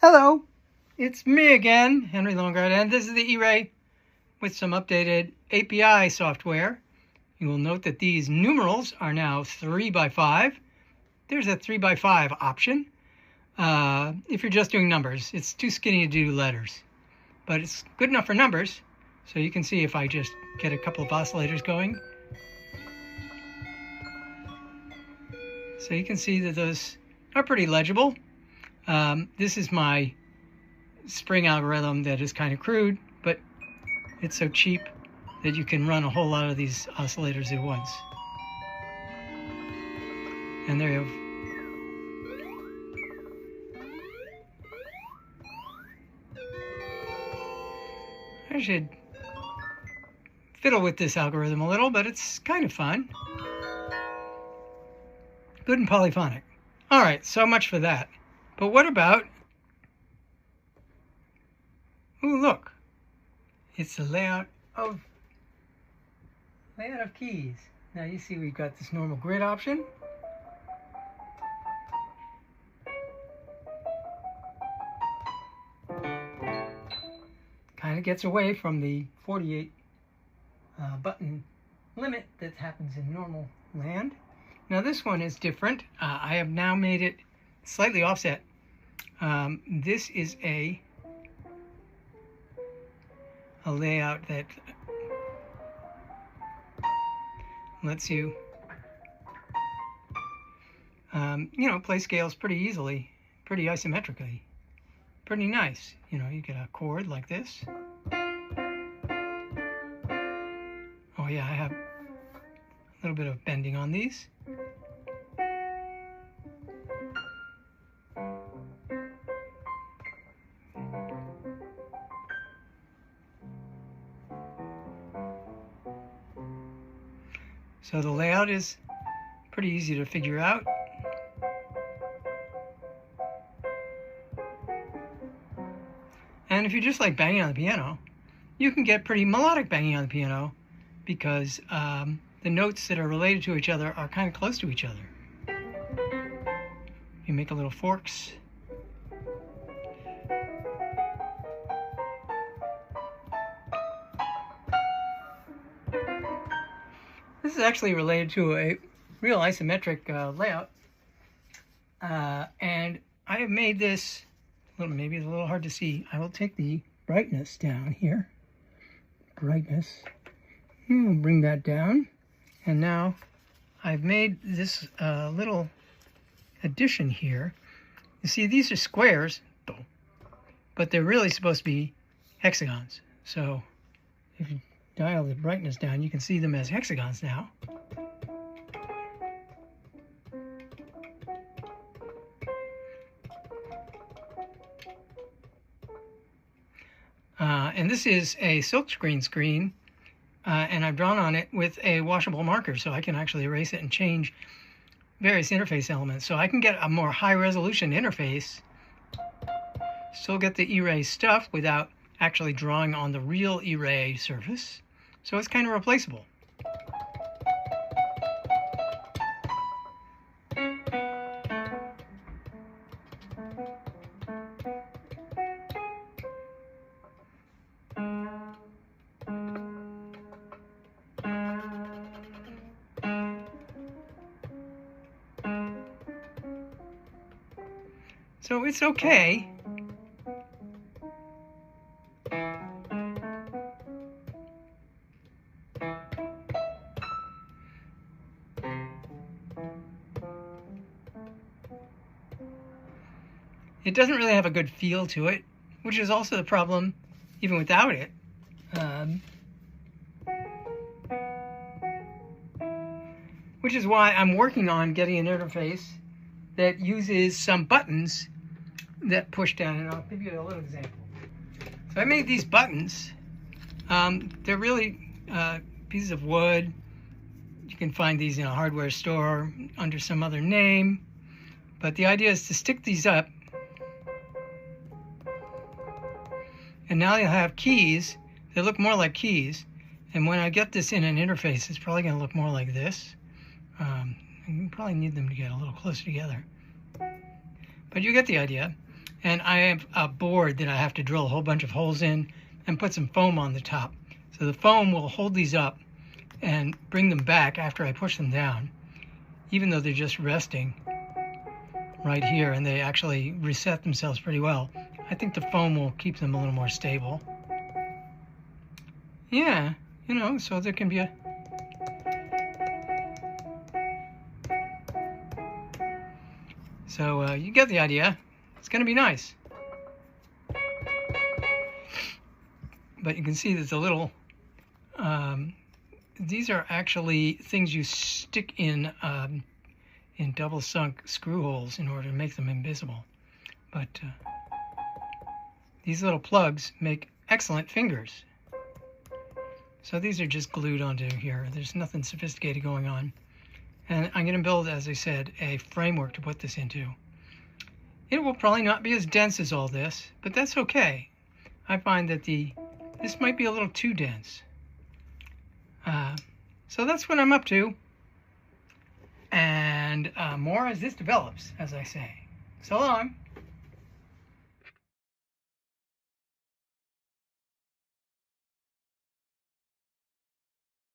Hello, it's me again, Henry Longard, and this is the ERAE with some updated API software. You will note that these numerals are now 3x5. There's a 3x5 option. If you're just doing numbers, it's too skinny to do letters, but it's good enough for numbers. So you can see if I just get a couple of oscillators going. So you can see that those are pretty legible. This is my spring algorithm that is kind of crude, but it's so cheap that you can run a whole lot of these oscillators at once. And there you have I should fiddle with this algorithm a little, but it's kind of fun. Good and polyphonic. All right, so much for that. But what about, ooh, look, it's the layout of keys. Now you see we've got this normal grid option. Kind of gets away from the 48 button limit that happens in normal land. Now this one is different. I have now made it slightly offset. This is a layout that lets you, play scales pretty easily, pretty isometrically. Pretty nice. You get a chord like this. Oh yeah, I have a little bit of bending on these. So the layout is pretty easy to figure out. And if you just like banging on the piano, you can get pretty melodic banging on the piano because the notes that are related to each other are kind of close to each other. You make a little forks. This is actually related to a real isometric layout. And I have made this, maybe it's a little hard to see. I will take the brightness down here. Brightness. We'll bring that down. And now I've made this little addition here. You see, these are squares, but they're really supposed to be hexagons. So if you dial the brightness down, you can see them as hexagons now. And this is a silkscreen screen, and I've drawn on it with a washable marker, so I can actually erase it and change various interface elements. So I can get a more high-resolution interface, still get the ERAE stuff without actually drawing on the real ERAE surface. So it's kind of replaceable. So it's okay. It doesn't really have a good feel to it, which is also the problem even without it. Which is why I'm working on getting an interface that uses some buttons that push down, and I'll give you a little example. So I made these buttons. They're really pieces of wood. You can find these in a hardware store under some other name. But the idea is to stick these up. And now you'll have keys that look more like keys. And when I get this in an interface, it's probably going to look more like this. You probably need them to get a little closer together. But you get the idea. And I have a board that I have to drill a whole bunch of holes in and put some foam on the top. So the foam will hold these up and bring them back after I push them down, even though they're just resting right here and they actually reset themselves pretty well. I think the foam will keep them a little more stable. Yeah, you know, so there can be a... So you get the idea. It's going to be nice. But you can see there's a little... these are actually things you stick in double sunk screw holes in order to make them invisible. But these little plugs make excellent fingers. So these are just glued onto here. There's nothing sophisticated going on. And I'm going to build, as I said, a framework to put this into. It will probably not be as dense as all this, but that's okay. I find that this might be a little too dense. So that's what I'm up to. And more as this develops, as I say. So long.